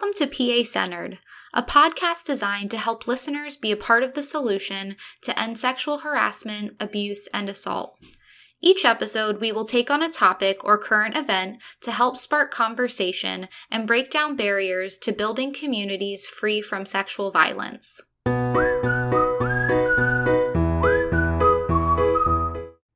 Welcome to PA Centered, a podcast designed to help listeners be a part of the solution to end sexual harassment, abuse, and assault. Each episode, we will take on a topic or current event to help spark conversation and break down barriers to building communities free from sexual violence.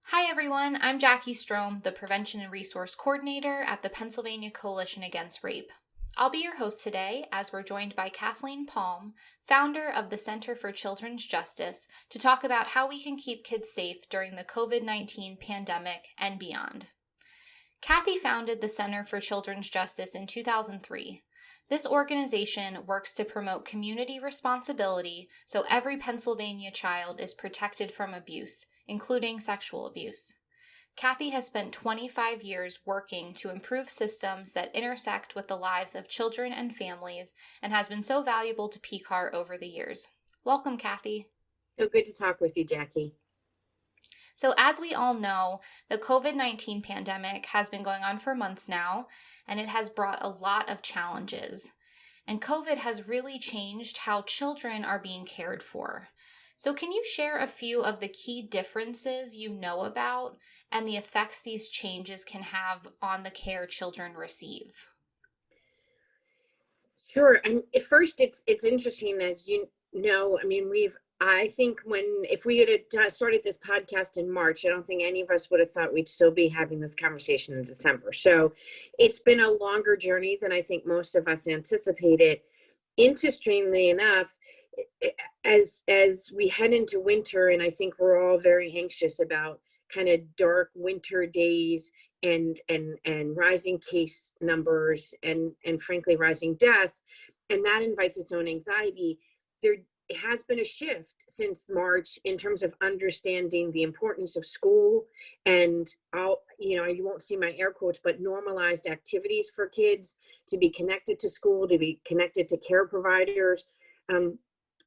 Hi everyone, I'm Jackie Strom, the Prevention and Resource Coordinator at the Pennsylvania Coalition Against Rape. I'll be your host today as we're joined by Cathy Palm, founder of the Center for Children's Justice, to talk about how we can keep kids safe during the COVID-19 pandemic and beyond. Cathy founded the Center for Children's Justice in 2003. This organization works to promote community responsibility so every Pennsylvania child is protected from abuse, including sexual abuse. Cathy has spent 25 years working to improve systems that intersect with the lives of children and families and has been so valuable to PCAR over the years. Welcome, Cathy. So good to talk with you, Jackie. So as we all know, the COVID-19 pandemic has been going on for months now, and it has brought a lot of challenges. And COVID has really changed how children are being cared for. So can you share a few of the key differences you know about and the effects these changes can have on the care children receive? Sure. And at first, it's interesting, as you know. I think if we had started this podcast in March, I don't think any of us would have thought we'd still be having this conversation in December. So it's been a longer journey than I think most of us anticipated. Interestingly enough, as we head into winter, and I think we're all very anxious about kind of dark winter days and rising case numbers and frankly rising deaths, and that invites its own anxiety. There has been a shift since March in terms of understanding the importance of school and you won't see my air quotes, but normalized activities for kids to be connected to school, to be connected to care providers.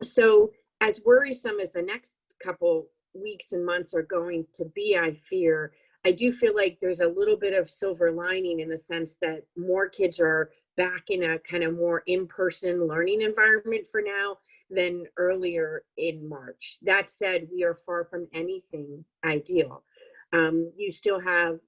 So as worrisome as the next couple weeks and months are going to be, I do feel like there's a little bit of silver lining in the sense that more kids are back in a kind of more in-person learning environment for now than earlier in March. That said, we are far from anything ideal. You still have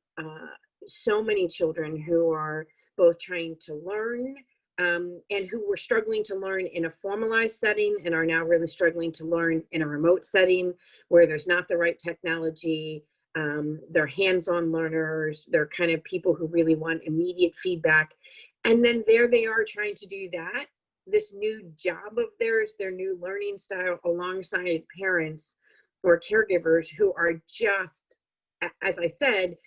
so many children who are both trying to learn and who were struggling to learn in a formalized setting and are now really struggling to learn in a remote setting where there's not the right technology. They're hands-on learners. They're kind of people who really want immediate feedback. And then there they are trying to do that, this new job of theirs, their new learning style, alongside parents or caregivers who are just, as I said,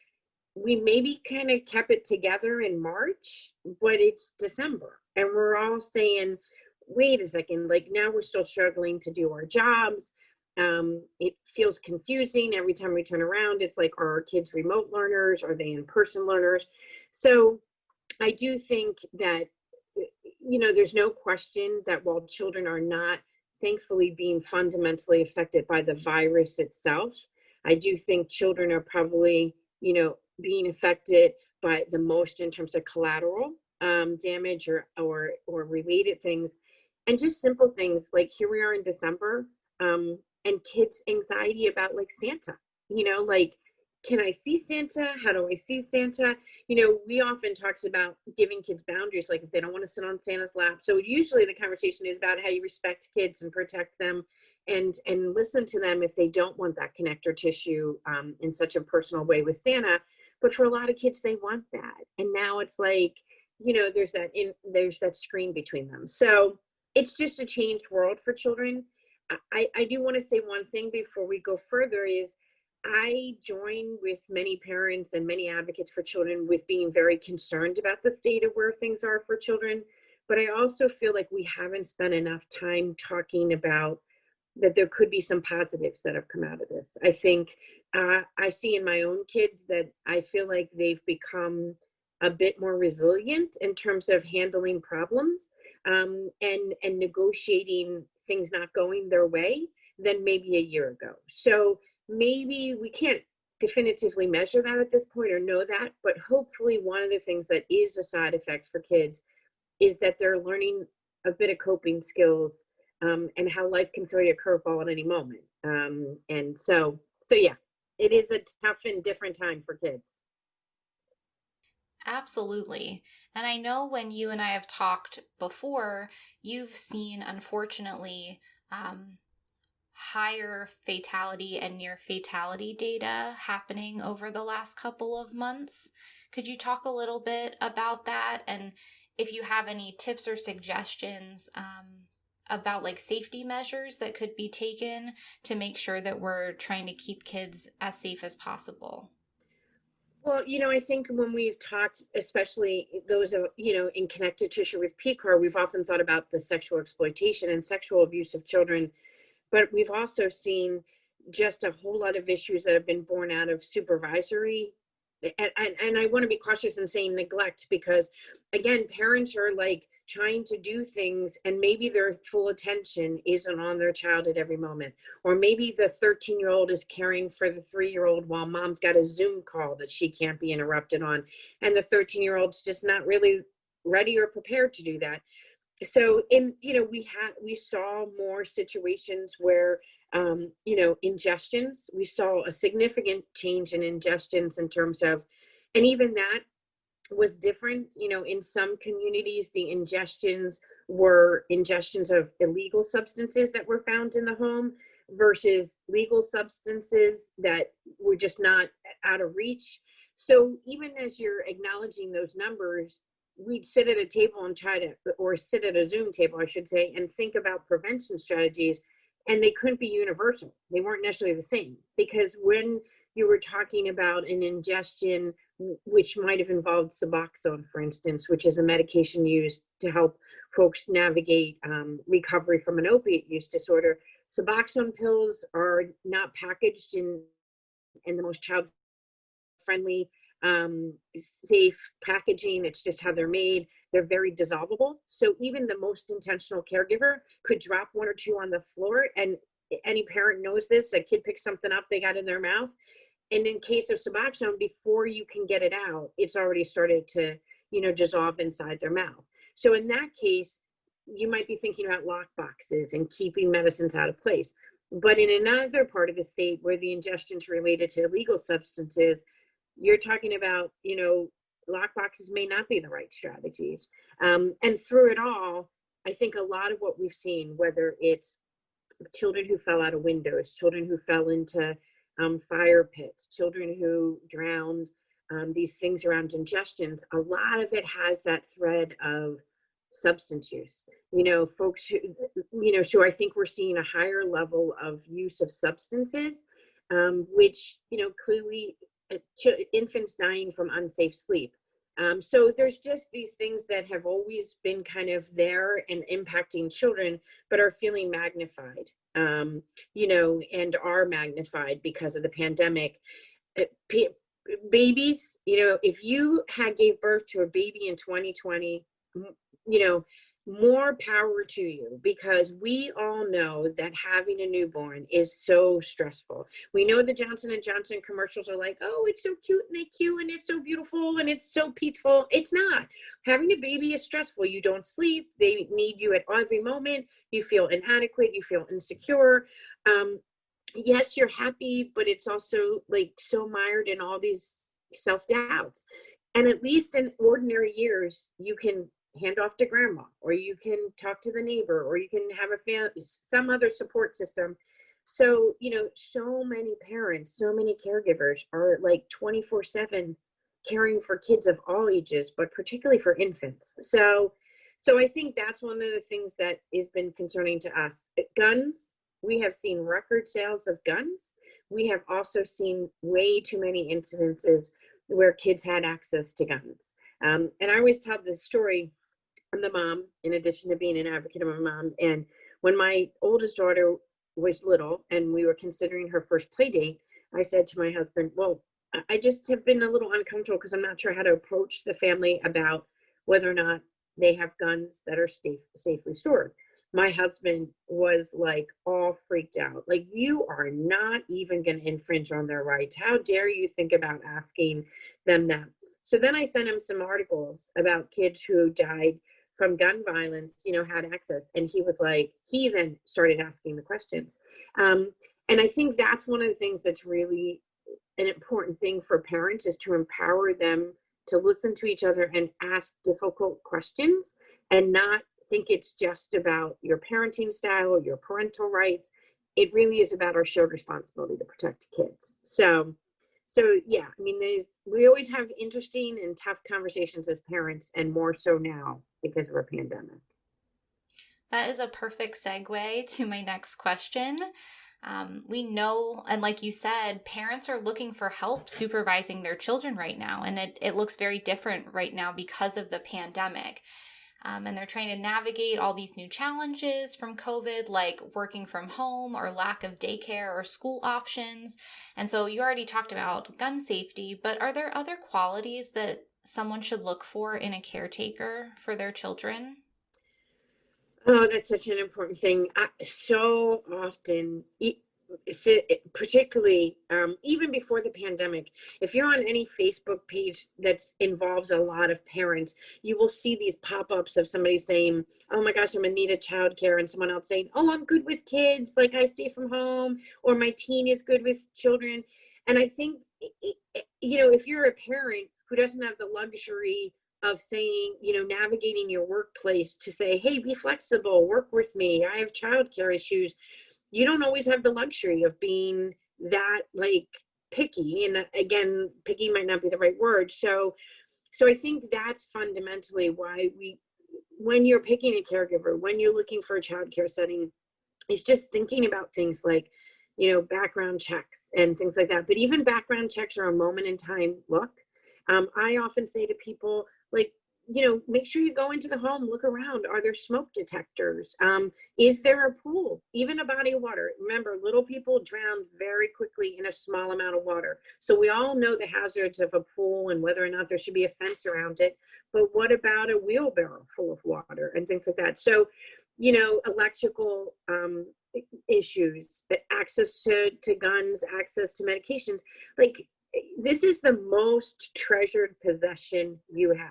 we maybe kind of kept it together in March, but it's December. And we're all saying, wait a second, like now we're still struggling to do our jobs. It feels confusing every time we turn around. It's like, are our kids remote learners? Are they in-person learners? So I do think that, there's no question that while children are not thankfully being fundamentally affected by the virus itself, I do think children are probably, being affected by the most in terms of collateral damage or related things, and just simple things like here we are in December, and kids' anxiety about like Santa, like, can I see Santa? How do I see Santa? We often talked about giving kids boundaries, like if they don't want to sit on Santa's lap. So usually the conversation is about how you respect kids and protect them and listen to them if they don't want that connector tissue in such a personal way with Santa. But for a lot of kids, they want that. And now it's like, there's that screen between them. So it's just a changed world for children. I do want to say one thing before we go further is I join with many parents and many advocates for children with being very concerned about the state of where things are for children. But I also feel like we haven't spent enough time talking about that there could be some positives that have come out of this. I think I see in my own kids that I feel like they've become a bit more resilient in terms of handling problems and negotiating things not going their way than maybe a year ago. So maybe we can't definitively measure that at this point or know that, but hopefully one of the things that is a side effect for kids is that they're learning a bit of coping skills, and how life can throw you a curveball at any moment. And so yeah, it is a tough and different time for kids. Absolutely. And I know when you and I have talked before, you've seen, unfortunately, um, higher fatality and near fatality data happening over the last couple of months. Could you talk a little bit about that? And if you have any tips or suggestions about like safety measures that could be taken to make sure that we're trying to keep kids as safe as possible? Well, I think when we've talked, especially those of, in connected tissue with PCOR, we've often thought about the sexual exploitation and sexual abuse of children, but we've also seen just a whole lot of issues that have been born out of supervisory. And I want to be cautious in saying neglect, because again, parents are like trying to do things and maybe their full attention isn't on their child at every moment. Or maybe the 13-year-old is caring for the 3-year-old while mom's got a Zoom call that she can't be interrupted on. And the 13-year-old's just not really ready or prepared to do that. So we saw more situations where ingestions, we saw a significant change in ingestions in terms of, and even that was different. In some communities the ingestions were ingestions of illegal substances that were found in the home versus legal substances that were just not out of reach. So even as you're acknowledging those numbers, we'd sit at a table and or sit at a Zoom table, I should say, and think about prevention strategies. And they couldn't be universal. They weren't necessarily the same, because when you were talking about an ingestion, which might have involved Suboxone, for instance, which is a medication used to help folks navigate recovery from an opiate use disorder. Suboxone pills are not packaged in the most child friendly, safe packaging. It's just how they're made. They're very dissolvable. So even the most intentional caregiver could drop one or two on the floor, and any parent knows this. A kid picks something up, they got in their mouth. And in case of Suboxone, before you can get it out, it's already started to, dissolve inside their mouth. So in that case, you might be thinking about lock boxes and keeping medicines out of place. But in another part of the state where the ingestions related to illegal substances, you're talking about, lock boxes may not be the right strategies. And through it all, I think a lot of what we've seen, whether it's children who fell out of windows, children who fell into fire pits, children who drowned, these things around ingestions, a lot of it has that thread of substance use. Folks who, so I think we're seeing a higher level of use of substances, which, clearly infants dying from unsafe sleep. So there's just these things that have always been kind of there and impacting children, but are feeling magnified, and are magnified because of the pandemic. Babies, if you gave birth to a baby in 2020, more power to you, because we all know that having a newborn is so stressful. We know the Johnson & Johnson commercials are like, oh, it's so cute and they cute and it's so beautiful and it's so peaceful. It's not. Having a baby is stressful. You don't sleep. They need you at every moment. You feel inadequate. You feel insecure. Yes, you're happy, but it's also like so mired in all these self-doubts. And at least in ordinary years, you can hand off to grandma, or you can talk to the neighbor, or you can have some other support system. So, so many parents, so many caregivers are like 24/7 caring for kids of all ages, but particularly for infants. So I think that's one of the things that has been concerning to us. Guns, we have seen record sales of guns. We have also seen way too many incidences where kids had access to guns. And I always tell this story. I'm the mom, in addition to being an advocate, of a mom. And when my oldest daughter was little and we were considering her first play date, I said to my husband, well, I just have been a little uncomfortable because I'm not sure how to approach the family about whether or not they have guns that are safely stored. My husband was like all freaked out. Like, you are not even going to infringe on their rights. How dare you think about asking them that? So then I sent him some articles about kids who died from gun violence, had access. And he was like, he then started asking the questions. And I think that's one of the things that's really an important thing for parents, is to empower them to listen to each other and ask difficult questions, and not think it's just about your parenting style or your parental rights. It really is about our shared responsibility to protect kids. So yeah, I mean, we always have interesting and tough conversations as parents, and more so now because of our pandemic. That is a perfect segue to my next question. We know, and like you said, parents are looking for help supervising their children right now, and it looks very different right now because of the pandemic. And they're trying to navigate all these new challenges from COVID, like working from home or lack of daycare or school options. And so you already talked about gun safety, but are there other qualities that someone should look for in a caretaker for their children? Oh, that's such an important thing. So often, particularly even before the pandemic, if you're on any Facebook page that involves a lot of parents, you will see these pop-ups of somebody saying, "Oh my gosh, I'm in need of childcare," and someone else saying, "Oh, I'm good with kids, like I stay from home," or "My teen is good with children." And I think, if you're a parent who doesn't have the luxury of saying, navigating your workplace to say, "Hey, be flexible, work with me, I have childcare issues," you don't always have the luxury of being that like picky. And again, picky might not be the right word. So I think that's fundamentally why when you're picking a caregiver, when you're looking for a childcare setting, is just thinking about things like, background checks and things like that. But even background checks are a moment in time look. I often say to people, like, make sure you go into the home, look around. Are there smoke detectors? Is there a pool? Even a body of water. Remember, little people drown very quickly in a small amount of water. So we all know the hazards of a pool and whether or not there should be a fence around it. But what about a wheelbarrow full of water and things like that? So, electrical issues, access to guns, access to medications. Like, this is the most treasured possession you have.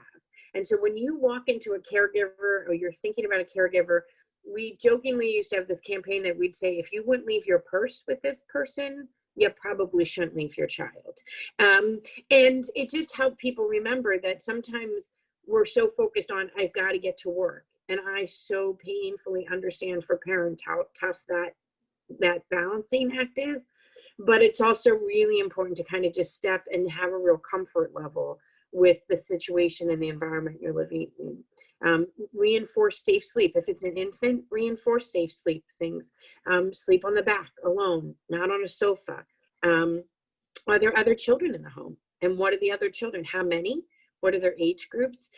And so when you walk into a caregiver, or you're thinking about a caregiver, we jokingly used to have this campaign that we'd say, if you wouldn't leave your purse with this person, you probably shouldn't leave your child. And it just helped people remember that sometimes we're so focused on, I've got to get to work. And I so painfully understand for parents how tough that balancing act is. But it's also really important to kind of just step and have a real comfort level with the situation and the environment you're living in. Reinforce safe sleep. If it's an infant, reinforce safe sleep things. Sleep on the back alone, not on a sofa. Are there other children in the home? And what are the other children? How many? What are their age groups?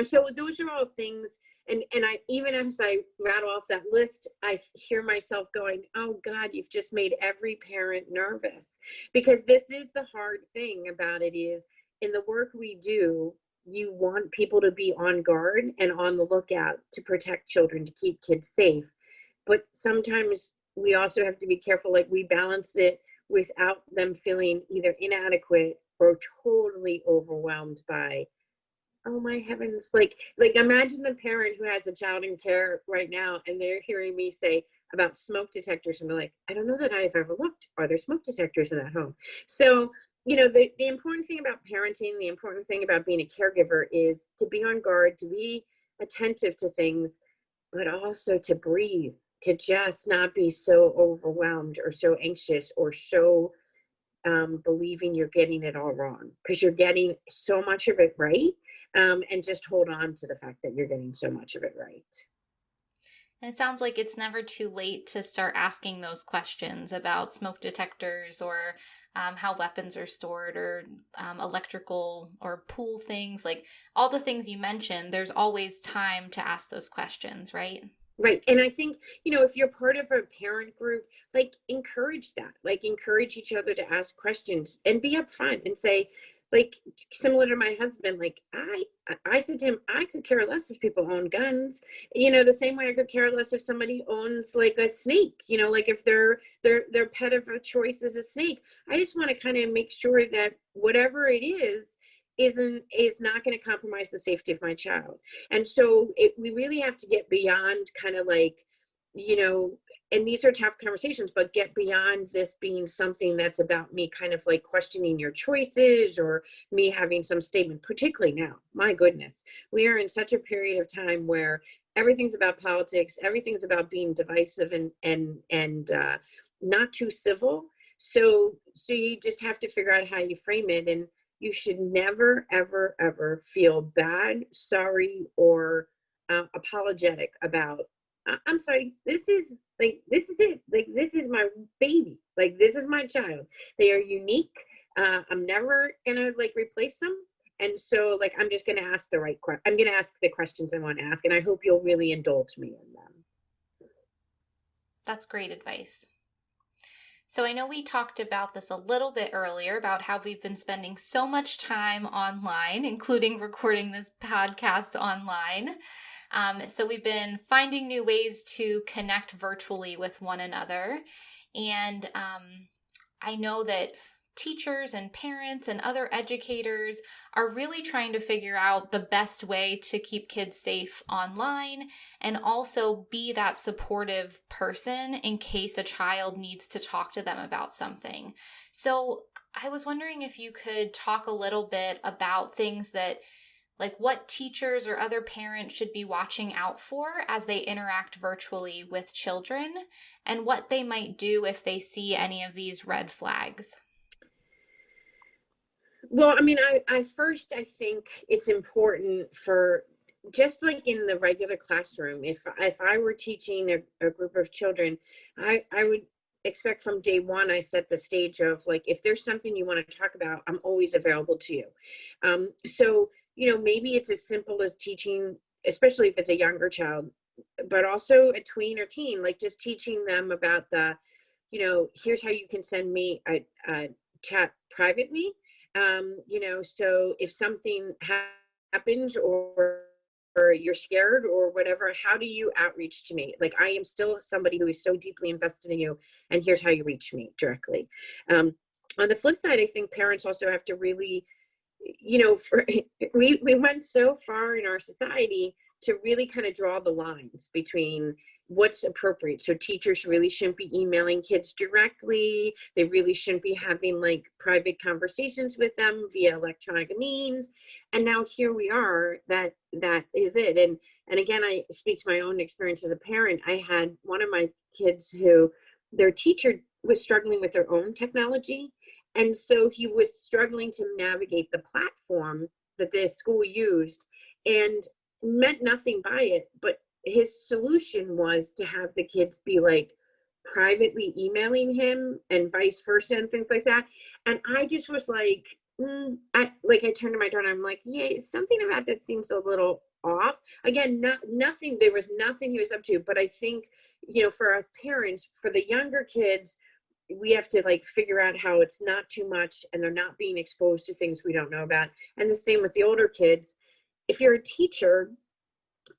So those are all things. And I, even as I rattle off that list, I hear myself going, oh God, you've just made every parent nervous. Because this is the hard thing about it, is in the work we do, you want people to be on guard and on the lookout to protect children, to keep kids safe. But sometimes we also have to be careful, like we balance it without them feeling either inadequate or totally overwhelmed by, oh my heavens, like imagine a parent who has a child in care right now, and they're hearing me say about smoke detectors, and they're like, I don't know that I've ever looked. Are there smoke detectors in that home? So, the important thing about parenting, the important thing about being a caregiver is to be on guard, to be attentive to things, but also to breathe, to just not be so overwhelmed or so anxious or so believing you're getting it all wrong, because you're getting so much of it right. And just hold on to the fact that you're getting so much of it right. And it sounds like it's never too late to start asking those questions about smoke detectors, or how weapons are stored, or electrical or pool things, like all the things you mentioned. There's always time to ask those questions, right? Right. And I think, if you're part of a parent group, like encourage that, like encourage each other to ask questions and be upfront and say, like, similar to my husband, like I said to him, I could care less if people own guns, the same way I could care less if somebody owns like a snake, like if their pet of a choice is a snake. I just want to kind of make sure that whatever it is, is not going to compromise the safety of my child. And so we really have to get beyond kind of like, you know, and these are tough conversations, but get beyond this being something that's about me kind of like questioning your choices or me having some statement, particularly now. My goodness, we are in such a period of time where everything's about politics, everything's about being divisive and not too civil. So you just have to figure out how you frame it. And you should never, ever, ever feel bad, sorry, or apologetic about, I'm sorry, this is it. Like, this is my baby. Like, this is my child. They are unique. I'm never going to like replace them. And so like, I'm just going to ask I'm going to ask the questions I want to ask. And I hope you'll really indulge me in them. That's great advice. So I know we talked about this a little bit earlier about how we've been spending so much time online, including recording this podcast online. So we've been finding new ways to connect virtually with one another. And I know that teachers and parents and other educators are really trying to figure out the best way to keep kids safe online and also be that supportive person in case a child needs to talk to them about something. So I was wondering if you could talk a little bit about things that, like, what teachers or other parents should be watching out for as they interact virtually with children, and what they might do if they see any of these red flags. Well, I mean, I think it's important for, just like in the regular classroom, if I were teaching a group of children, I would expect from day one, I set the stage of like, if there's something you want to talk about, I'm always available to you. So, you know, maybe it's as simple as teaching, especially if it's a younger child, but also a tween or teen, like just teaching them about the, you know, here's how you can send me a chat privately. You know, so if something happens or you're scared or whatever, how do you outreach to me? Like, I am still somebody who is so deeply invested in you, and here's how you reach me directly. On the flip side, I think parents also have to really, you know, we went so far in our society to really kind of draw the lines between what's appropriate. So teachers really shouldn't be emailing kids directly. They really shouldn't be having like private conversations with them via electronic means. And now here we are, that is it. And again, I speak to my own experience as a parent. I had one of my kids who their teacher was struggling with their own technology. And so he was struggling to navigate the platform that the school used and meant nothing by it. But his solution was to have the kids be like privately emailing him and vice versa and things like that. And I just was like, I turned to my daughter, I'm like, yeah, something about that seems a little off. Again, nothing, there was nothing he was up to. But I think, you know, for us parents, for the younger kids, we have to like figure out how it's not too much and they're not being exposed to things we don't know about. And the same with the older kids. If you're a teacher,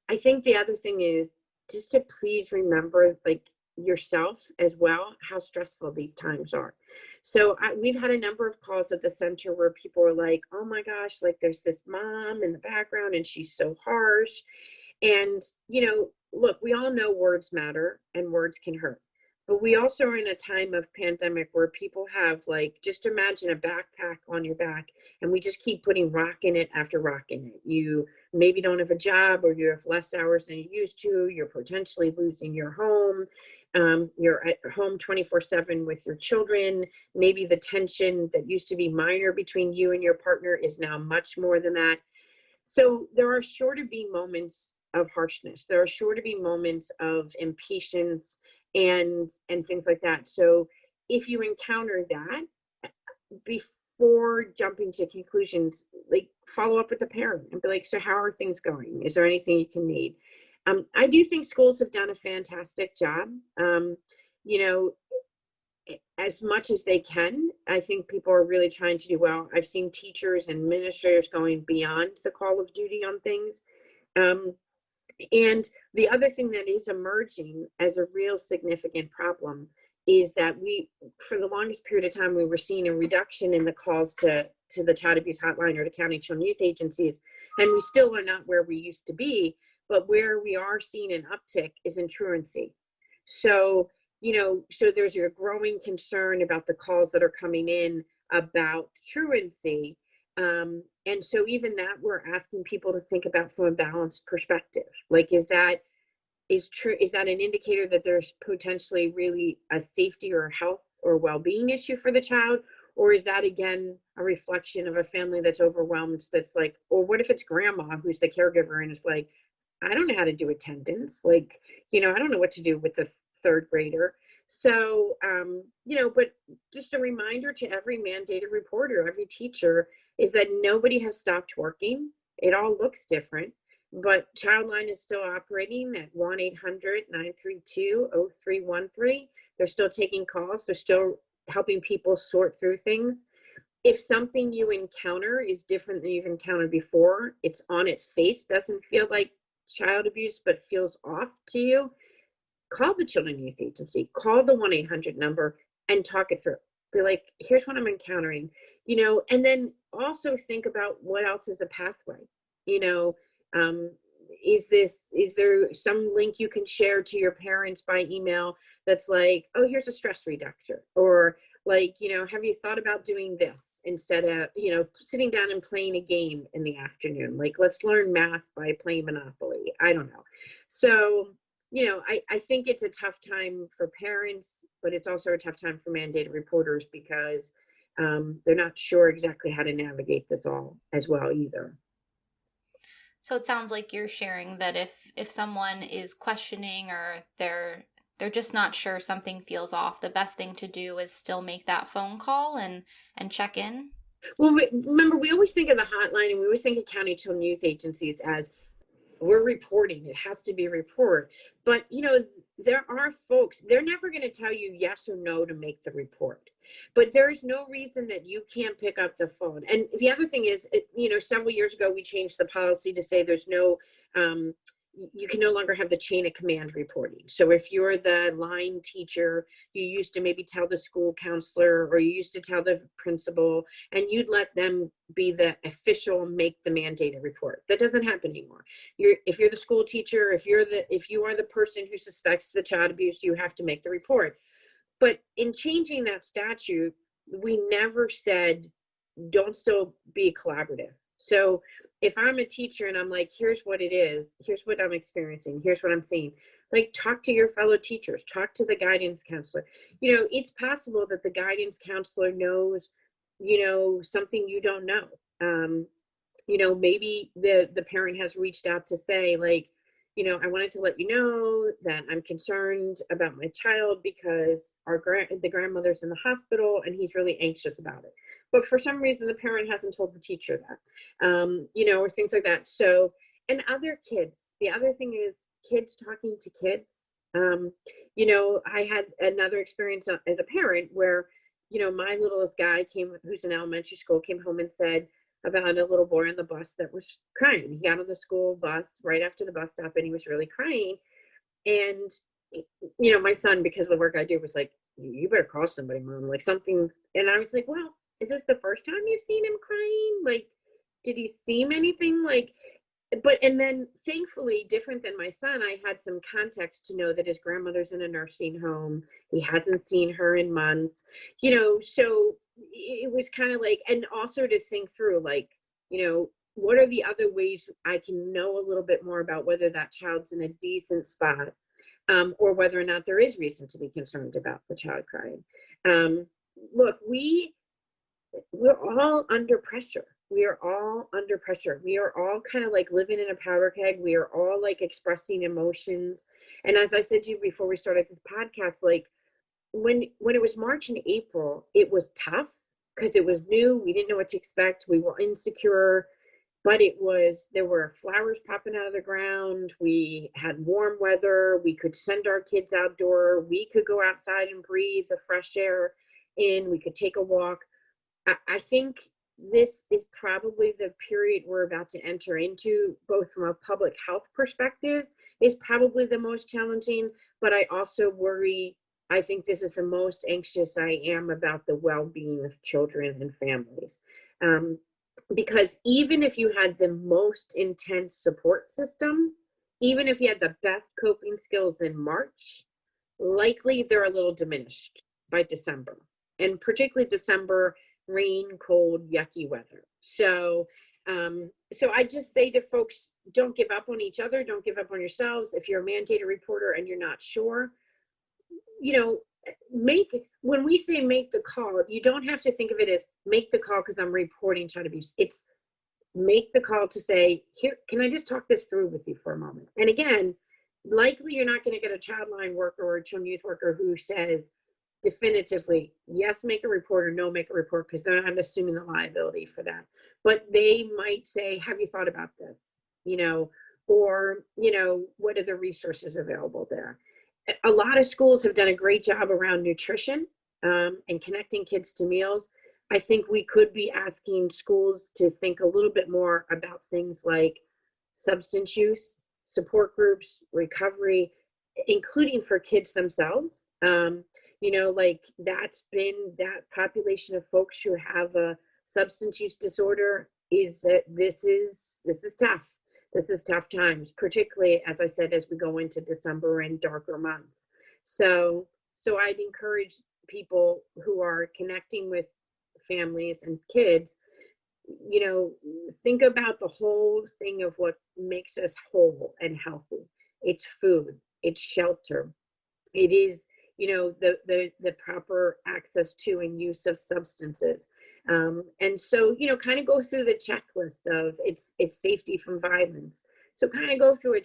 I think the other thing is just to please remember, like, yourself as well, how stressful these times are. So we've had a number of calls at the center where people are like, oh my gosh, like there's this mom in the background and she's so harsh. And, you know, look, we all know words matter and words can hurt. But we also are in a time of pandemic where people have, like, just imagine a backpack on your back and we just keep putting rock in it after rock in it. You maybe don't have a job or you have less hours than you used to. You're potentially losing your home. You're at home 24/7 with your children. Maybe the tension that used to be minor between you and your partner is now much more than that. So there are sure to be moments of harshness. There are sure to be moments of impatience and things like that. So if you encounter that, before jumping to conclusions, like, follow up with the parent and be like, so how are things going? Is there anything you can need? I do think schools have done a fantastic job. You know, as much as they can. I think people are really trying to do well. I've seen teachers and administrators going beyond the call of duty on things. And the other thing that is emerging as a real significant problem is that we, for the longest period of time, we were seeing a reduction in the calls to the child abuse hotline or to county children youth agencies. And we still are not where we used to be, but where we are seeing an uptick is in truancy. So, so there's a growing concern about the calls that are coming in about truancy. And so even that we're asking people to think about from a balanced perspective. Like, is that an indicator that there's potentially really a safety or health or well-being issue for the child? Or is that, again, a reflection of a family that's overwhelmed, that's like, or what if it's grandma who's the caregiver and it's like, I don't know how to do attendance. Like, I don't know what to do with the third grader. So, but just a reminder to every mandated reporter, every teacher, is that nobody has stopped working. It all looks different, but ChildLine is still operating at 1-800-932-0313. They're still taking calls. They're still helping people sort through things. If something you encounter is different than you've encountered before, it's on its face, doesn't feel like child abuse, but feels off to you, call the Children Youth Agency, call the 1-800 number and talk it through. Be like, here's what I'm encountering, and then also think about what else is a pathway. Is there some link you can share to your parents by email that's like, oh, here's a stress reductor, or like, have you thought about doing this instead of, sitting down and playing a game in the afternoon? Like, let's learn math by playing Monopoly. I don't know. So, I think it's a tough time for parents, but it's also a tough time for mandated reporters because they're not sure exactly how to navigate this all as well either. So it sounds like you're sharing that if someone is questioning or they're just not sure, something feels off, the best thing to do is still make that phone call and check in. Well, remember, we always think of the hotline and we always think of county children youth agencies as, we're reporting, it has to be a report. But there are folks, they're never going to tell you yes or no to make the report, but there's no reason that you can't pick up the phone. And the other thing is, several years ago we changed the policy to say there's no you can no longer have the chain of command reporting. So if you're the line teacher, you used to maybe tell the school counselor, or you used to tell the principal, and you'd let them be the official, make the mandated report. That doesn't happen anymore. If you're the school teacher, if you are the person who suspects the child abuse, you have to make the report. But in changing that statute, we never said don't still be collaborative. So if I'm a teacher and I'm like, here's what it is, here's what I'm experiencing, here's what I'm seeing, like, talk to your fellow teachers, talk to the guidance counselor. It's possible that the guidance counselor knows, something you don't know. Maybe the parent has reached out to say, like, I wanted to let you know that I'm concerned about my child because the grandmother's in the hospital and he's really anxious about it. But for some reason, the parent hasn't told the teacher that, or things like that. So, and other kids, the other thing is kids talking to kids. I had another experience as a parent where, my littlest guy who's in elementary school, came home and said about a little boy on the bus that was crying. He got on the school bus right after the bus stop and he was really crying. And, my son, because of the work I do, was like, you better call somebody, Mom, like something. And I was like, well, is this the first time you've seen him crying? Like, did he seem anything like, and then thankfully, different than my son, I had some context to know that his grandmother's in a nursing home. He hasn't seen her in months, so it was kind of like, and also to think through, like, what are the other ways I can know a little bit more about whether that child's in a decent spot, or whether or not there is reason to be concerned about the child crying. Look, we're all under pressure. We are all under pressure. We are all kind of like living in a powder keg. We are all like expressing emotions. And as I said to you before we started this podcast, like when it was March and April, it was tough because it was new. We didn't know what to expect. We were insecure, but there were flowers popping out of the ground. We had warm weather. We could send our kids outdoor. We could go outside and breathe the fresh air in. We could take a walk. I think this is probably the period we're about to enter into, both from a public health perspective, is probably the most challenging. But I also worry I think this is the most anxious I am about the well-being of children and families. Um, because even if you had the most intense support system, even if you had the best coping skills in March, likely they're a little diminished by December, and particularly December, rain, cold, yucky weather. So I just say to folks, don't give up on each other, don't give up on yourselves. If you're a mandated reporter and you're not sure, you know, make when we say make the call, you don't have to think of it as make the call because I'm reporting child abuse. It's make the call to say, here, can I just talk this through with you for a moment? And again, likely you're not going to get a ChildLine worker or a children youth worker who says definitively, yes, make a report, or no, make a report, because they're not assuming the liability for that. But they might say, have you thought about this? Or, what are the resources available there? A lot of schools have done a great job around nutrition and connecting kids to meals. I think we could be asking schools to think a little bit more about things like substance use, support groups, recovery, including for kids themselves. Like that's been that population of folks who have a substance use disorder is that this is tough. This is tough times, particularly, as I said, as we go into December and darker months. So I'd encourage people who are connecting with families and kids, think about the whole thing of what makes us whole and healthy. It's food, it's shelter, it is, the proper access to and use of substances. And so, kind of go through the checklist of it's safety from violence. So kind of go through a